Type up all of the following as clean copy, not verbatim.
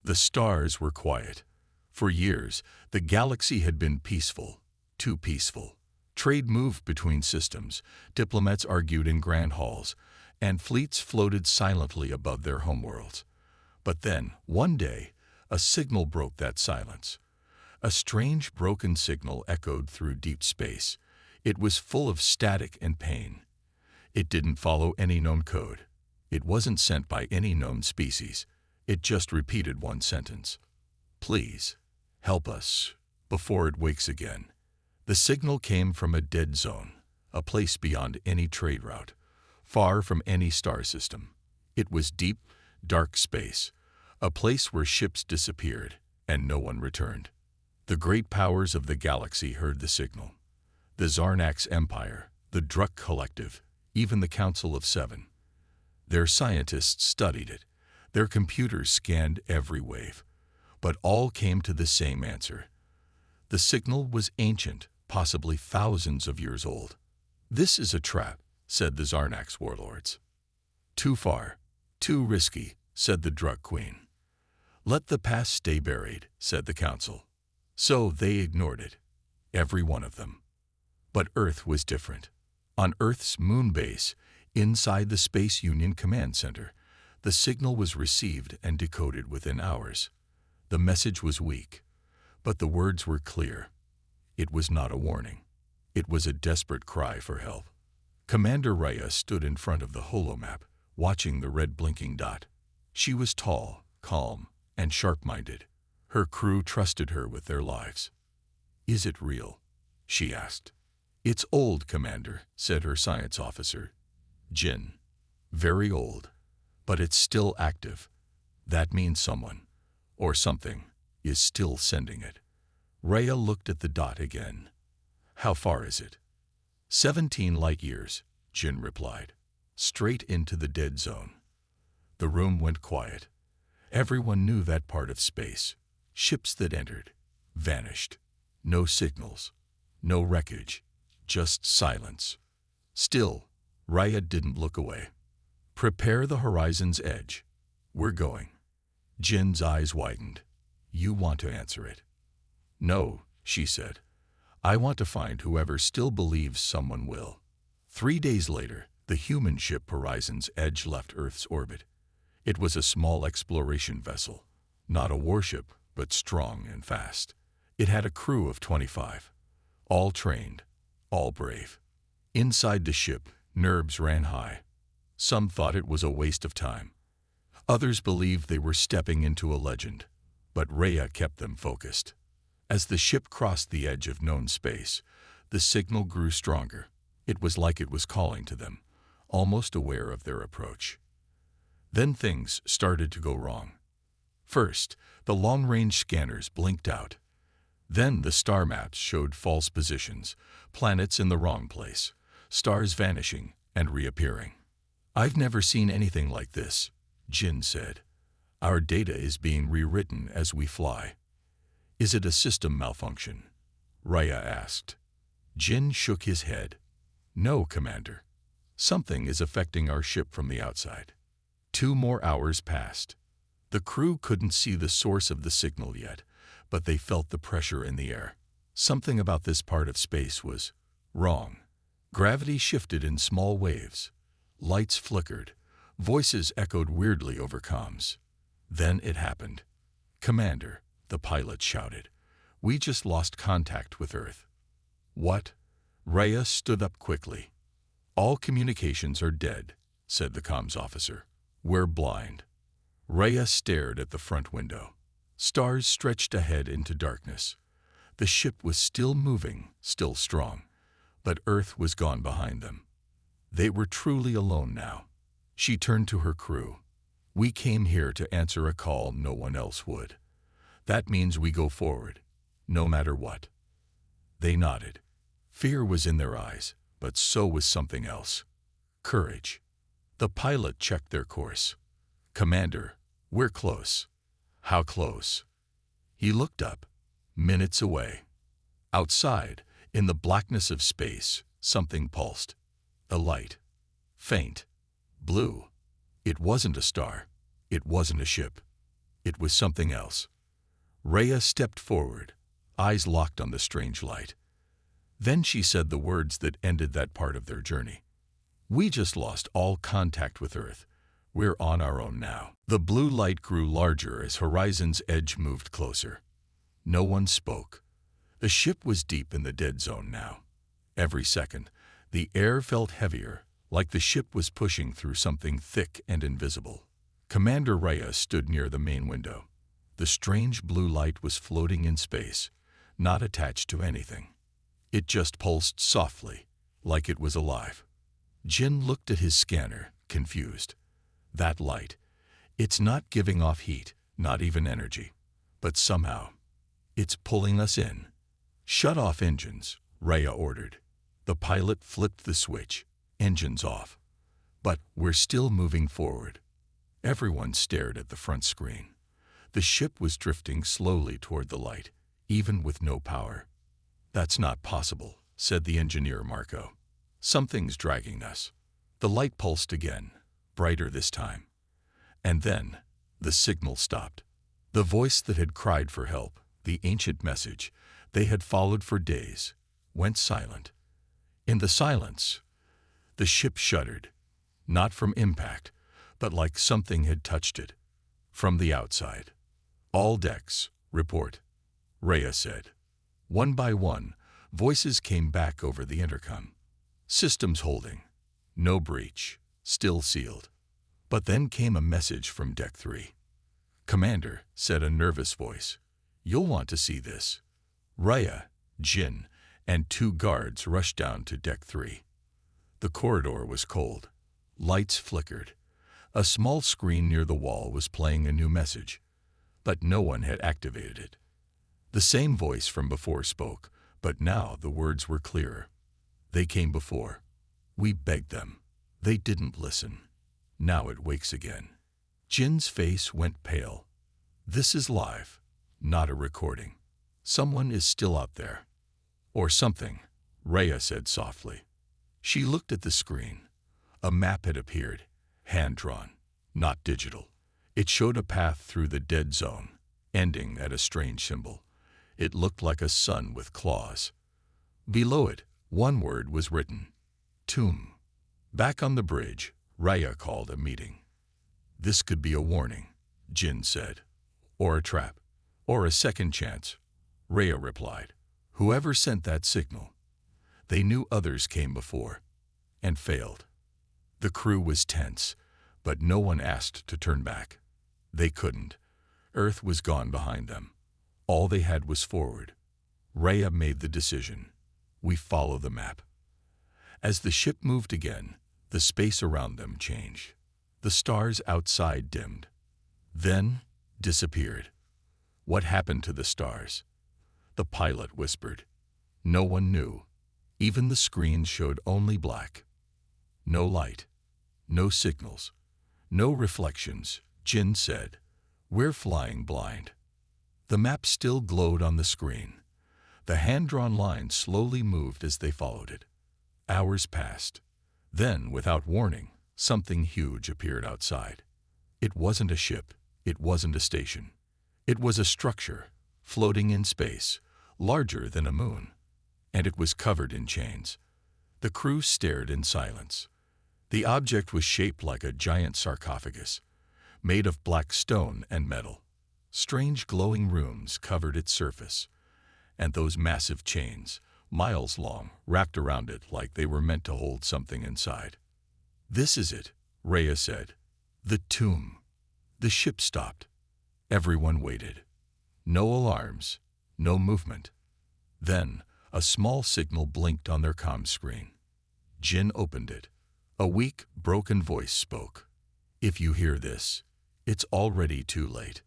The stars were quiet. For years, the galaxy had been peaceful, too peaceful. Trade moved between systems, diplomats argued in grand halls, and fleets floated silently above their homeworlds. But then, one day, a signal broke that silence. A strange, broken signal echoed through deep space. It was full of static and pain. It didn't follow any known code. It wasn't sent by any known species. It just repeated one sentence. "Please, help us, before it wakes again." The signal came from a dead zone, a place beyond any trade route, far from any star system. It was deep, dark space, a place where ships disappeared and no one returned. The great powers of the galaxy heard the signal. The Zarnax Empire, the Druk Collective, even the Council of Seven. Their scientists studied it. Their computers scanned every wave. But all came to the same answer. The signal was ancient, possibly thousands of years old. "This is a trap," said the Zarnax warlords. "Too far, too risky," said the Druk Queen. "Let the past stay buried," said the Council. So they ignored it, every one of them. But Earth was different. On Earth's moon base, inside the Space Union Command Center, the signal was received and decoded within hours. The message was weak, but the words were clear. It was not a warning. It was a desperate cry for help. Commander Raya stood in front of the holomap, watching the red blinking dot. She was tall, calm, and sharp-minded. Her crew trusted her with their lives. "Is it real?" she asked. "It's old, Commander," said her science officer. "Jin. Very old. But it's still active. That means someone, or something, is still sending it." Raya looked at the dot again. "How far is it?" 17 light years, Jin replied. "Straight into the dead zone." The room went quiet. Everyone knew that part of space. Ships that entered, vanished. No signals, no wreckage, just silence. Still, Raya didn't look away. "Prepare the horizon's edge. We're going." Jin's eyes widened. "You want to answer it?" "No," she said. "I want to find whoever still believes someone will." 3 days later, the human ship Horizon's Edge left Earth's orbit. It was a small exploration vessel, not a warship, but strong and fast. It had a crew of 25, all trained, all brave. Inside the ship, nerves ran high. Some thought it was a waste of time. Others believed they were stepping into a legend, but Raya kept them focused. As the ship crossed the edge of known space, the signal grew stronger. It was like it was calling to them, almost aware of their approach. Then things started to go wrong. First, the long-range scanners blinked out. Then the star maps showed false positions, planets in the wrong place, stars vanishing and reappearing. "I've never seen anything like this," Jin said. "Our data is being rewritten as we fly." "Is it a system malfunction?" Raya asked. Jin shook his head. "No, Commander. Something is affecting our ship from the outside." 2 more hours passed. The crew couldn't see the source of the signal yet, but they felt the pressure in the air. Something about this part of space was wrong. Gravity shifted in small waves. Lights flickered. Voices echoed weirdly over comms. Then it happened. "Commander," the pilot shouted, "we just lost contact with Earth." "What?" Raya stood up quickly. "All communications are dead," said the comms officer. "We're blind." Raya stared at the front window. Stars stretched ahead into darkness. The ship was still moving, still strong, but Earth was gone behind them. They were truly alone now. She turned to her crew. "We came here to answer a call no one else would. That means we go forward, no matter what." They nodded. Fear was in their eyes, but so was something else. Courage. The pilot checked their course. "Commander, we're close." "How close?" He looked up. Minutes away. Outside, in the blackness of space, something pulsed. A light. Faint. Blue. It wasn't a star. It wasn't a ship. It was something else. Rhea stepped forward, eyes locked on the strange light. Then she said the words that ended that part of their journey. "We just lost all contact with Earth. We're on our own now." The blue light grew larger as Horizon's edge moved closer. No one spoke. The ship was deep in the dead zone now. Every second, the air felt heavier, like the ship was pushing through something thick and invisible. Commander Rhea stood near the main window. The strange blue light was floating in space, not attached to anything. It just pulsed softly, like it was alive. Jin looked at his scanner, confused. That light, it's not giving off heat, not even energy. But somehow, it's pulling us in. "Shut off engines," Rhea ordered. The pilot flipped the switch. Engines off. But we're still moving forward. Everyone stared at the front screen. The ship was drifting slowly toward the light, even with no power. "That's not possible," said the engineer Marco. "Something's dragging us." The light pulsed again, brighter this time. And then, the signal stopped. The voice that had cried for help, the ancient message they had followed for days, went silent. In the silence, the ship shuddered, not from impact, but like something had touched it. From the outside. "All decks, report," Rhea said. One by one, voices came back over the intercom. "Systems holding. No breach. Still sealed." But then came a message from Deck 3. "Commander," said a nervous voice, "you'll want to see this." Rhea, Jin, and 2 guards rushed down to Deck 3. The corridor was cold. Lights flickered. A small screen near the wall was playing a new message, but no one had activated it. The same voice from before spoke, but now the words were clearer. "They came before. We begged them. They didn't listen. Now it wakes again." Jin's face went pale. "This is live, not a recording. Someone is still out there." "Or something," Rhea said softly. She looked at the screen. A map had appeared, hand-drawn, not digital. It showed a path through the dead zone, ending at a strange symbol. It looked like a sun with claws. Below it, one word was written: tomb. Back on the bridge, Rhea called a meeting. "This could be a warning," Jin said. "Or a trap. Or a second chance," Rhea replied. "Whoever sent that signal. They knew others came before and failed." The crew was tense, but no one asked to turn back. They couldn't. Earth was gone behind them. All they had was forward. Rhea made the decision. We follow the map. As the ship moved again, the space around them changed. The stars outside dimmed, then disappeared. What happened to the stars? The pilot whispered. No one knew. Even the screens showed only black. No light, no signals, no reflections. Jin said, "We're flying blind." The map still glowed on the screen. The hand-drawn lines slowly moved as they followed it. Hours passed. Then, without warning, something huge appeared outside. It wasn't a ship. It wasn't a station. It was a structure, floating in space, larger than a moon. And it was covered in chains. The crew stared in silence. The object was shaped like a giant sarcophagus, made of black stone and metal. Strange glowing runes covered its surface, and those massive chains, miles long, wrapped around it like they were meant to hold something inside. "This is it," Rhea said. "The tomb." The ship stopped. Everyone waited. No alarms, no movement. Then, a small signal blinked on their comm screen. Jin opened it. A weak, broken voice spoke. "If you hear this, it's already too late."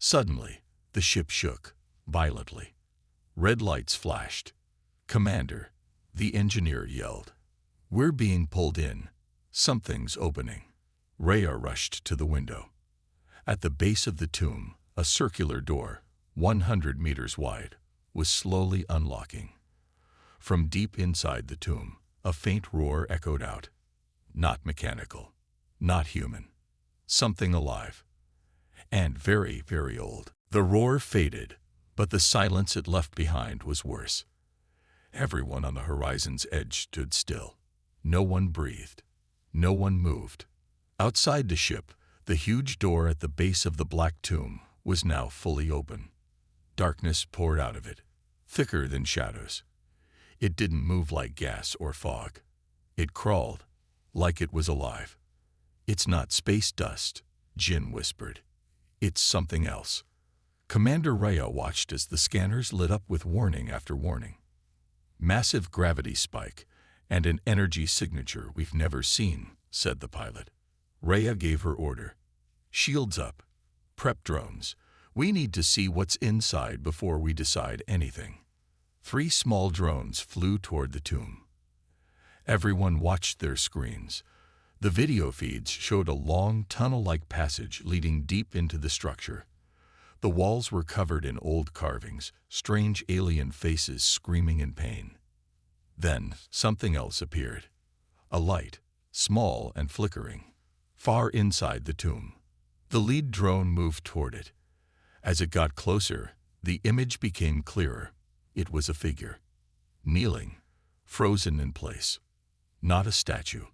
Suddenly, the ship shook, violently. Red lights flashed. "Commander," the engineer yelled. "We're being pulled in. Something's opening." Rhea rushed to the window. At the base of the tomb, a circular door, 100 meters wide, was slowly unlocking. From deep inside the tomb, a faint roar echoed out. Not mechanical, not human. Something alive. and very, very old. The roar faded, but the silence it left behind was worse. Everyone on the horizon's edge stood still. No one breathed. No one moved. Outside the ship, the huge door at the base of the black tomb was now fully open. Darkness poured out of it, thicker than shadows. It didn't move like gas or fog. It crawled, like it was alive. "It's not space dust," Jin whispered. "It's something else." Commander Rhea watched as the scanners lit up with warning after warning. "Massive gravity spike and an energy signature we've never seen," said the pilot. Rhea gave her order. "Shields up. Prep drones. We need to see what's inside before we decide anything." 3 small drones flew toward the tomb. Everyone watched their screens. The video feeds showed a long, tunnel-like passage leading deep into the structure. The walls were covered in old carvings, strange alien faces screaming in pain. Then something else appeared. A light, small and flickering, far inside the tomb. The lead drone moved toward it. As it got closer, the image became clearer. It was a figure, kneeling, frozen in place. Not a statue,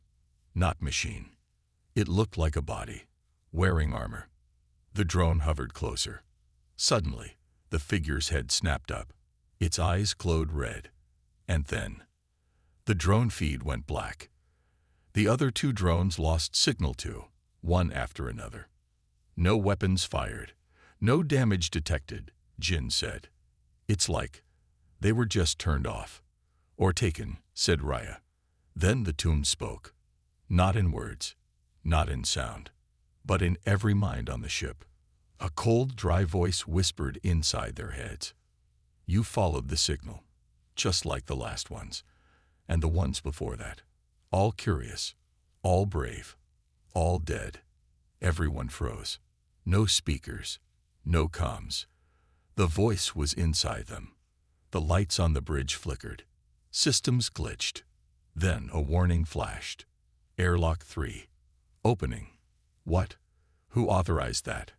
not machine. It looked like a body, wearing armor. The drone hovered closer. Suddenly, the figure's head snapped up. Its eyes glowed red. And then, the drone feed went black. The other 2 drones lost signal too, one after another. "No weapons fired. No damage detected," Jin said. "It's like they were just turned off. Or taken," said Rhea. Then the tomb spoke. Not in words, not in sound, but in every mind on the ship. A cold, dry voice whispered inside their heads. "You followed the signal, just like the last ones, and the ones before that. All curious, all brave, all dead." Everyone froze. No speakers, no comms. The voice was inside them. The lights on the bridge flickered. Systems glitched. Then a warning flashed. "Airlock 3. Opening." "What? Who authorized that?"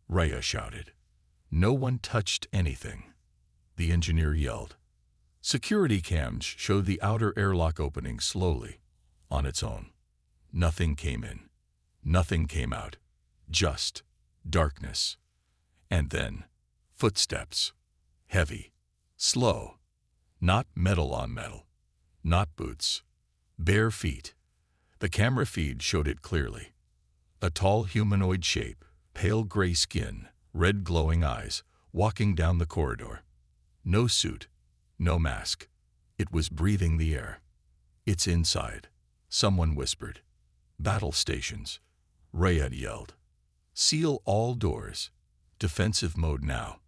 Rhea shouted. "No one touched anything," the engineer yelled. Security cams showed the outer airlock opening slowly, on its own. Nothing came in. Nothing came out. Just darkness. And then, footsteps. Heavy. Slow. Not metal on metal. Not boots. Bare feet. The camera feed showed it clearly. A tall humanoid shape, pale gray skin, red glowing eyes, walking down the corridor. No suit. No mask. It was breathing the air. "It's inside," someone whispered. "Battle stations," Rhea yelled. "Seal all doors. Defensive mode now."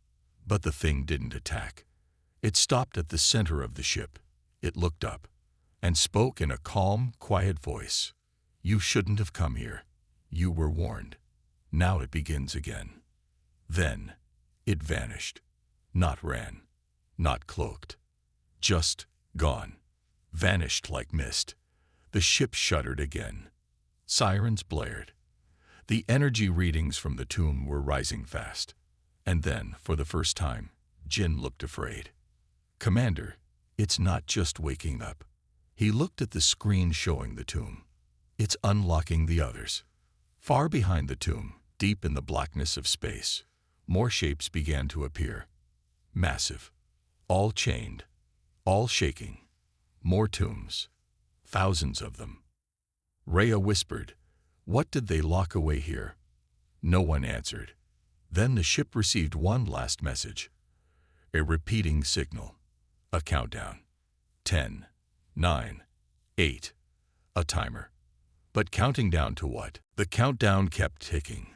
But the thing didn't attack. It stopped at the center of the ship. It looked up and spoke in a calm, quiet voice. "You shouldn't have come here. You were warned. Now it begins again." Then it vanished. Not ran. Not cloaked. Just gone. Vanished like mist. The ship shuddered again. Sirens blared. The energy readings from the tomb were rising fast. And then, for the first time, Jin looked afraid. "Commander, it's not just waking up." He looked at the screen showing the tomb. "It's unlocking the others." Far behind the tomb, deep in the blackness of space, more shapes began to appear. Massive. All chained. All shaking. More tombs. Thousands of them. Rhea whispered, "What did they lock away here?" No one answered. Then the ship received one last message. A repeating signal. A countdown. 10, 9, 8. A timer. But counting down to what? The countdown kept ticking.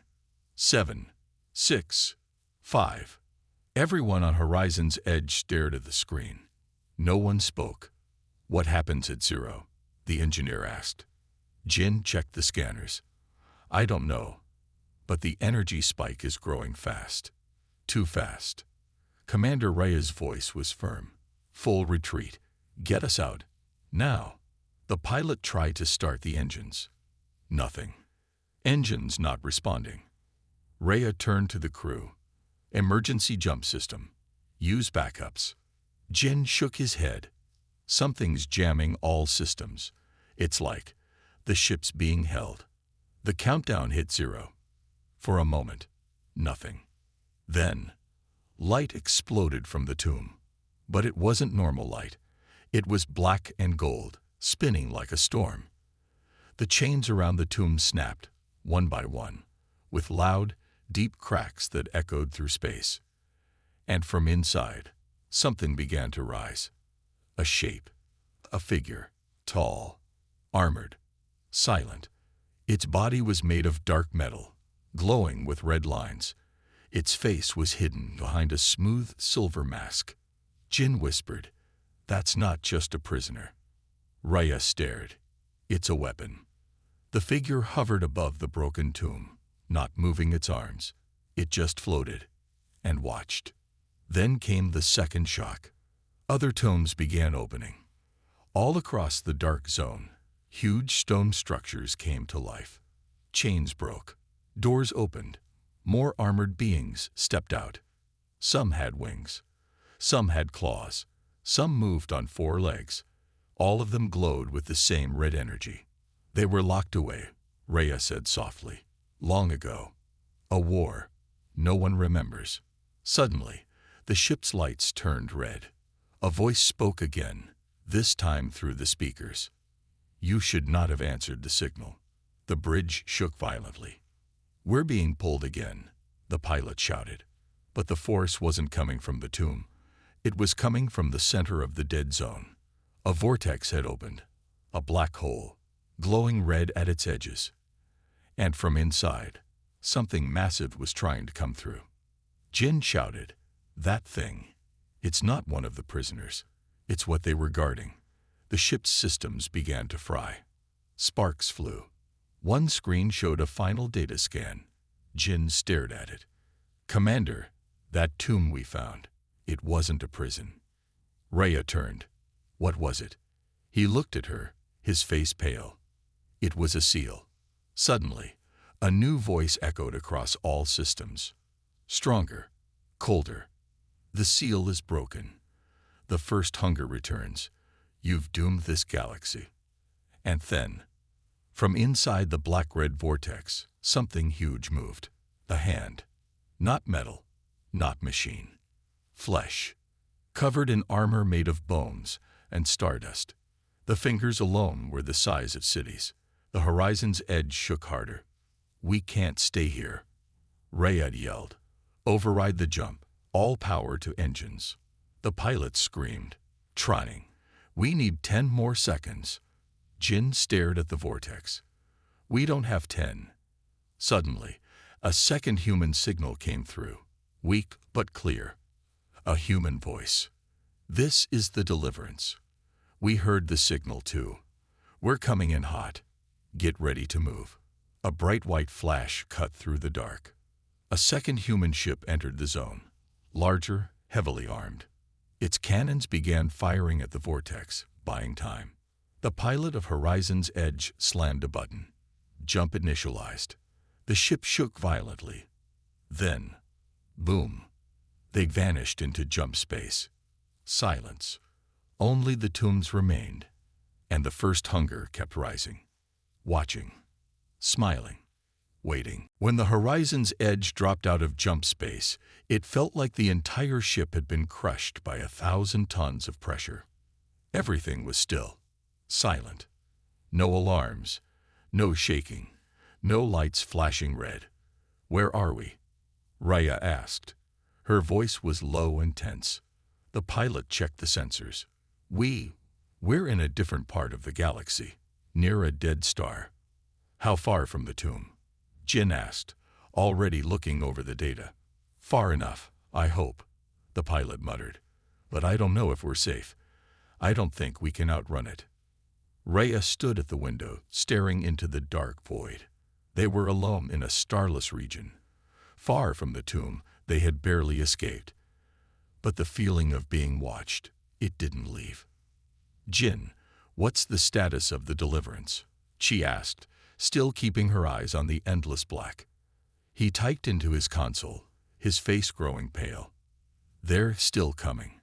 7, 6, 5. Everyone on Horizon's edge stared at the screen. No one spoke. "What happens at 0? The engineer asked. Jin checked the scanners. "I don't know, but the energy spike is growing fast. Too fast." Commander Rhea's voice was firm. "Full retreat. Get us out. Now." The pilot tried to start the engines. Nothing. Engines not responding. Rhea turned to the crew. Emergency jump system. Use backups. Jin shook his head. Something's jamming all systems. It's like the ship's being held. The countdown hit 0. For a moment, nothing. Then, light exploded from the tomb. But it wasn't normal light. It was black and gold, spinning like a storm. The chains around the tomb snapped, one by one, with loud, deep cracks that echoed through space. And from inside, something began to rise. A shape, a figure, tall, armored, silent. Its body was made of dark metal, glowing with red lines. Its face was hidden behind a smooth silver mask. Jin whispered, "That's not just a prisoner." Rhea stared. "It's a weapon." The figure hovered above the broken tomb, not moving its arms. It just floated and watched. Then came the second shock. Other tombs began opening. All across the dark zone, huge stone structures came to life. Chains broke. Doors opened. More armored beings stepped out. Some had wings. Some had claws. Some moved on 4 legs. All of them glowed with the same red energy. "They were locked away," Rhea said softly. "Long ago. A war. No one remembers." Suddenly, the ship's lights turned red. A voice spoke again, this time through the speakers. "You should not have answered the signal." The bridge shook violently. "We're being pulled again," the pilot shouted. But the force wasn't coming from the tomb. It was coming from the center of the dead zone. A vortex had opened, a black hole, glowing red at its edges. And from inside, something massive was trying to come through. Jin shouted, "That thing. It's not one of the prisoners. It's what they were guarding." The ship's systems began to fry. Sparks flew. One screen showed a final data scan. Jin stared at it. "Commander, that tomb we found, it wasn't a prison." Rhea turned. "What was it?" He looked at her, his face pale. "It was a seal." Suddenly, a new voice echoed across all systems. Stronger, colder. "The seal is broken. The first hunger returns. You've doomed this galaxy." And then, from inside the black-red vortex, something huge moved. A hand. Not metal, not machine. Flesh, covered in armor made of bones and stardust. The fingers alone were the size of cities. The horizon's edge shook harder. "We can't stay here," Rhea yelled. "Override the jump. All power to engines." The pilot screamed, "Trying. We need 10 more seconds." Jin stared at the vortex. "We don't have 10. Suddenly, a second human signal came through, weak but clear. A human voice. "This is the deliverance. We heard the signal too. We're coming in hot. Get ready to move." A bright white flash cut through the dark. A second human ship entered the zone, larger, heavily armed. Its cannons began firing at the vortex, buying time. The pilot of Horizon's Edge slammed a button. Jump initialized. The ship shook violently. Then, boom. They vanished into jump space. Silence. Only the tombs remained, and the first hunger kept rising. Watching. Smiling. Waiting. When the Horizon's Edge dropped out of jump space, it felt like the entire ship had been crushed by 1,000 tons of pressure. Everything was still. Silent. No alarms. No shaking. No lights flashing red. "Where are we?" Rhea asked. Her voice was low and tense. The pilot checked the sensors. We're in a different part of the galaxy, near a dead star." "How far from the tomb?" Jin asked, already looking over the data. "Far enough, I hope," the pilot muttered. "But I don't know if we're safe. I don't think we can outrun it." Rhea stood at the window, staring into the dark void. They were alone in a starless region. Far from the tomb, they had barely escaped. But the feeling of being watched, it didn't leave. "Jin, what's the status of the deliverance?" she asked, still keeping her eyes on the endless black. He typed into his console, his face growing pale. They're still coming.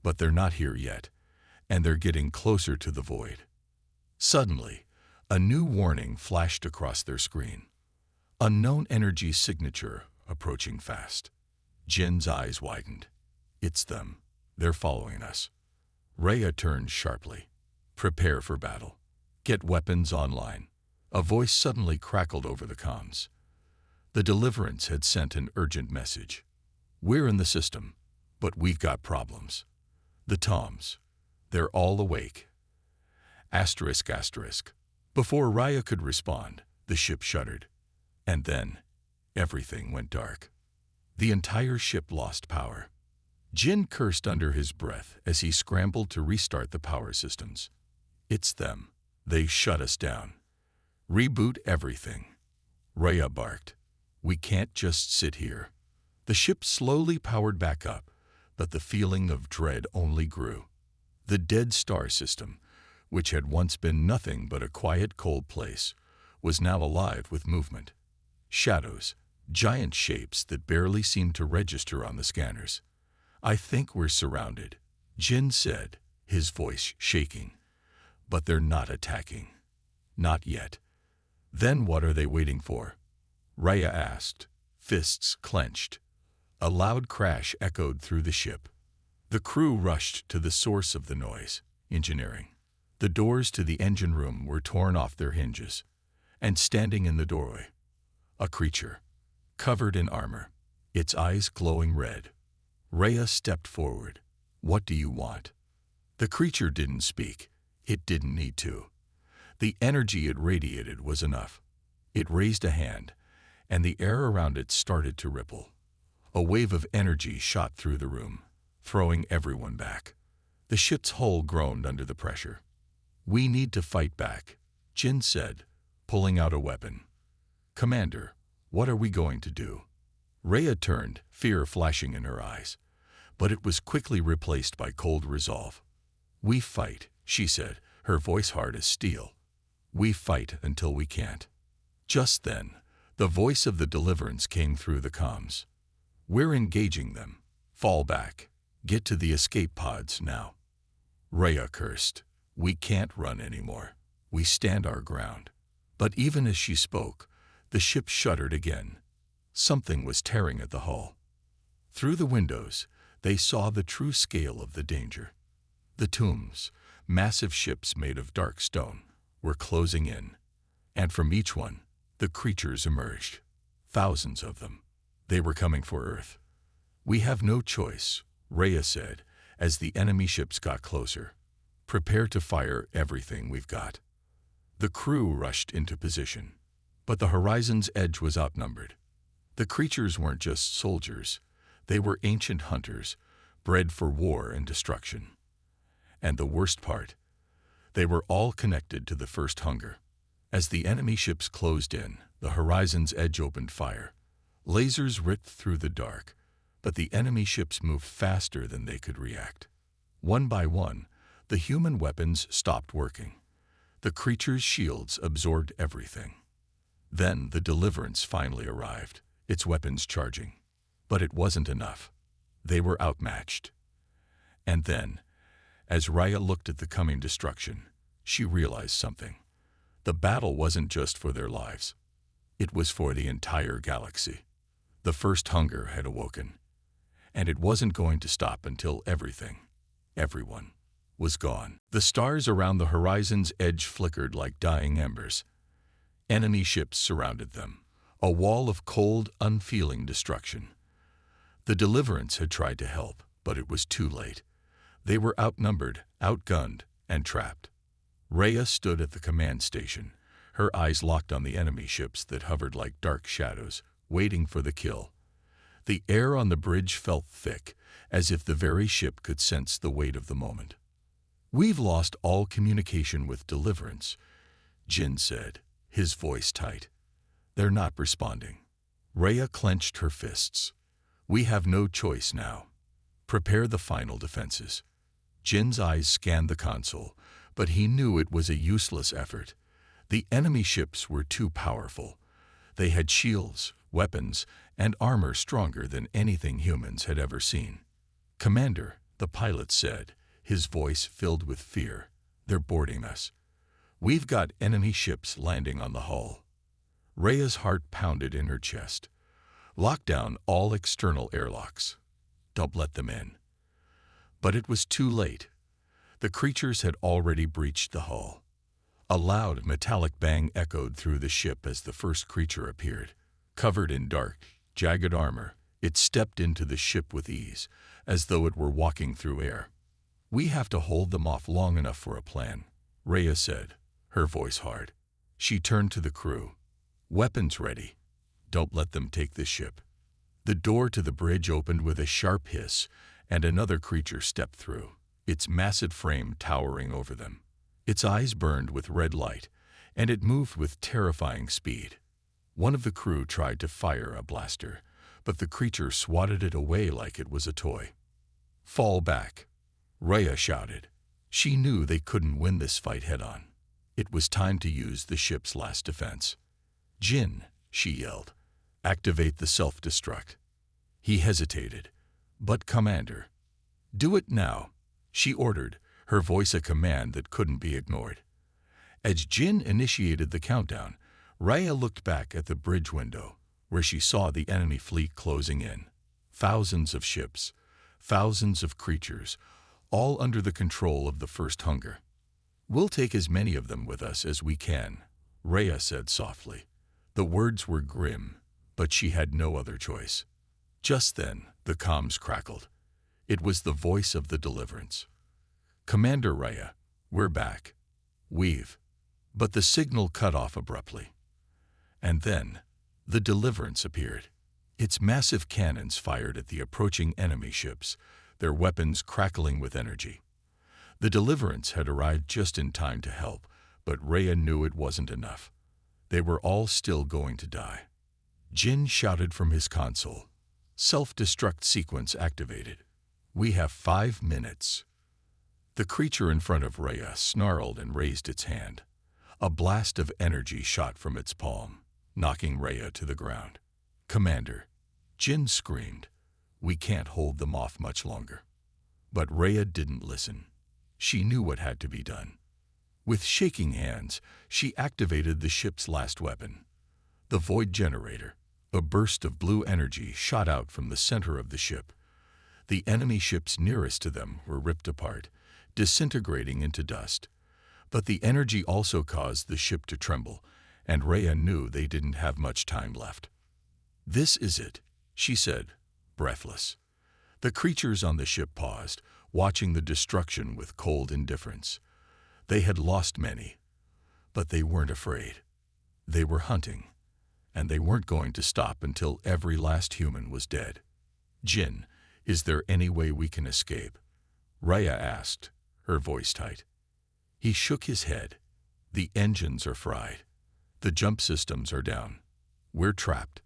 But they're not here yet, and they're getting closer to the void. Suddenly, a new warning flashed across their screen. Unknown energy signature approaching fast. Jin's eyes widened. It's them. They're following us. Rhea turned sharply. Prepare for battle. Get weapons online. A voice suddenly crackled over the comms. The Deliverance had sent an urgent message. We're in the system, but we've got problems. The Toms. They're all awake. Asterisk, asterisk. Before Rhea could respond, the ship shuddered. And then, everything went dark. The entire ship lost power. Jin cursed under his breath as he scrambled to restart the power systems. It's them. They shut us down. Reboot everything. Rhea barked. We can't just sit here. The ship slowly powered back up, but the feeling of dread only grew. The Dead Star system, which had once been nothing but a quiet, cold place, was now alive with movement. Shadows, giant shapes that barely seemed to register on the scanners. I think we're surrounded, Jin said, his voice shaking. But they're not attacking. Not yet. Then what are they waiting for? Rhea asked, fists clenched. A loud crash echoed through the ship. The crew rushed to the source of the noise, engineering. The doors to the engine room were torn off their hinges, and standing in the doorway, a creature, covered in armor, its eyes glowing red. Rhea stepped forward. What do you want? The creature didn't speak. It didn't need to. The energy it radiated was enough. It raised a hand, and the air around it started to ripple. A wave of energy shot through the room, throwing everyone back. The ship's hull groaned under the pressure. We need to fight back, Jin said, pulling out a weapon. Commander, what are we going to do? Rhea turned, fear flashing in her eyes, but it was quickly replaced by cold resolve. We fight, she said, her voice hard as steel. We fight until we can't. Just then, the voice of the Deliverance came through the comms. We're engaging them. Fall back. Get to the escape pods now. Rhea cursed. We can't run anymore. We stand our ground. But even as she spoke, the ship shuddered again. Something was tearing at the hull. Through the windows, they saw the true scale of the danger. The tombs, massive ships made of dark stone, were closing in. And from each one, the creatures emerged. Thousands of them. They were coming for Earth. We have no choice, Rhea said, as the enemy ships got closer. Prepare to fire everything we've got. The crew rushed into position, but the horizon's edge was outnumbered. The creatures weren't just soldiers. They were ancient hunters, bred for war and destruction. And the worst part, they were all connected to the first hunger. As the enemy ships closed in, the horizon's edge opened fire. Lasers ripped through the dark, but the enemy ships moved faster than they could react. One by one, the human weapons stopped working. The creatures' shields absorbed everything. Then the Deliverance finally arrived, its weapons charging. But it wasn't enough. They were outmatched. And then, as Rhea looked at the coming destruction, she realized something. The battle wasn't just for their lives. It was for the entire galaxy. The first hunger had awoken. And it wasn't going to stop until everyone, was gone. The stars around the horizon's edge flickered like dying embers. Enemy ships surrounded them, a wall of cold, unfeeling destruction. The Deliverance had tried to help, but it was too late. They were outnumbered, outgunned, and trapped. Rhea stood at the command station, her eyes locked on the enemy ships that hovered like dark shadows, waiting for the kill. The air on the bridge felt thick, as if the very ship could sense the weight of the moment. We've lost all communication with Deliverance, Jin said, his voice tight. They're not responding. Rhea clenched her fists. We have no choice now. Prepare the final defenses. Jin's eyes scanned the console, but he knew it was a useless effort. The enemy ships were too powerful. They had shields, weapons, and armor stronger than anything humans had ever seen. "Commander," the pilot said, his voice filled with fear, "they're boarding us. We've got enemy ships landing on the hull." Rhea's heart pounded in her chest. "Lock down all external airlocks. Don't let them in." But it was too late. The creatures had already breached the hull. A loud metallic bang echoed through the ship as the first creature appeared. Covered in dark, jagged armor, it stepped into the ship with ease, as though it were walking through air. "We have to hold them off long enough for a plan," Rhea said, her voice hard. She turned to the crew. "Weapons ready. Don't let them take the ship." The door to the bridge opened with a sharp hiss, and another creature stepped through, its massive frame towering over them. Its eyes burned with red light, and it moved with terrifying speed. One of the crew tried to fire a blaster, but the creature swatted it away like it was a toy. "Fall back," Rhea shouted. She knew they couldn't win this fight head-on. It was time to use the ship's last defense. "Jin," she yelled, "activate the self-destruct." He hesitated. "But Commander." "Do it now," she ordered, her voice a command that couldn't be ignored. As Jin initiated the countdown, Rhea looked back at the bridge window, where she saw the enemy fleet closing in. Thousands of ships, thousands of creatures, all under the control of the first hunger. "We'll take as many of them with us as we can," Rhea said softly. The words were grim, but she had no other choice. Just then, the comms crackled. It was the voice of the Deliverance. "Commander Rhea, we're back. We've..." But the signal cut off abruptly. And then, the Deliverance appeared. Its massive cannons fired at the approaching enemy ships, their weapons crackling with energy. The Deliverance had arrived just in time to help, but Rhea knew it wasn't enough. They were all still going to die. Jin shouted from his console. "Self-destruct sequence activated. We have 5 minutes." The creature in front of Rhea snarled and raised its hand. A blast of energy shot from its palm, knocking Rhea to the ground. "Commander," Jin screamed, "we can't hold them off much longer." But Rhea didn't listen. She knew what had to be done. With shaking hands, she activated the ship's last weapon. The void generator. A burst of blue energy shot out from the center of the ship. The enemy ships nearest to them were ripped apart, disintegrating into dust. But the energy also caused the ship to tremble, and Rhea knew they didn't have much time left. "This is it," she said, breathless. The creatures on the ship paused, watching the destruction with cold indifference. They had lost many, but they weren't afraid. They were hunting, and they weren't going to stop until every last human was dead. "Jin, is there any way we can escape?" Rhea asked, her voice tight. He shook his head. "The engines are fried. The jump systems are down. We're trapped."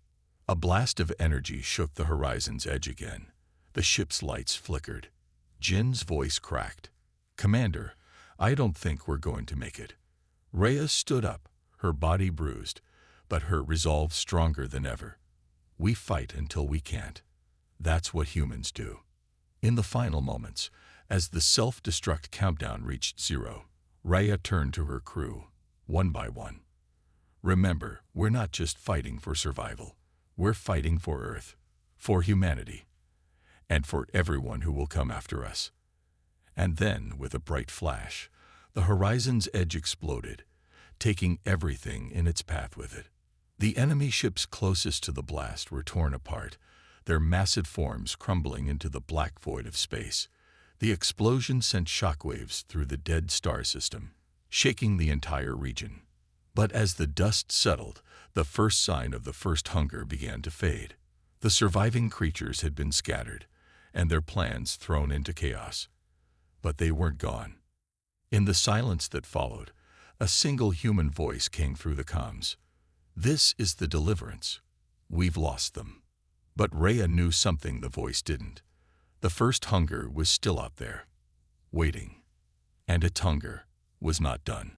A blast of energy shook the horizon's edge again. The ship's lights flickered. Jin's voice cracked. "Commander, I don't think we're going to make it." Rhea stood up, her body bruised, but her resolve stronger than ever. "We fight until we can't. That's what humans do." In the final moments, as the self-destruct countdown reached 0, Rhea turned to her crew, one by one. "Remember, we're not just fighting for survival. We're fighting for Earth, for humanity, and for everyone who will come after us." And then, with a bright flash, the horizon's edge exploded, taking everything in its path with it. The enemy ships closest to the blast were torn apart, their massive forms crumbling into the black void of space. The explosion sent shockwaves through the dead star system, shaking the entire region. But as the dust settled, the first sign of the first hunger began to fade. The surviving creatures had been scattered, and their plans thrown into chaos. But they weren't gone. In the silence that followed, a single human voice came through the comms. "This is the Deliverance. We've lost them." But Rhea knew something the voice didn't. The first hunger was still out there, waiting. And its hunger was not done.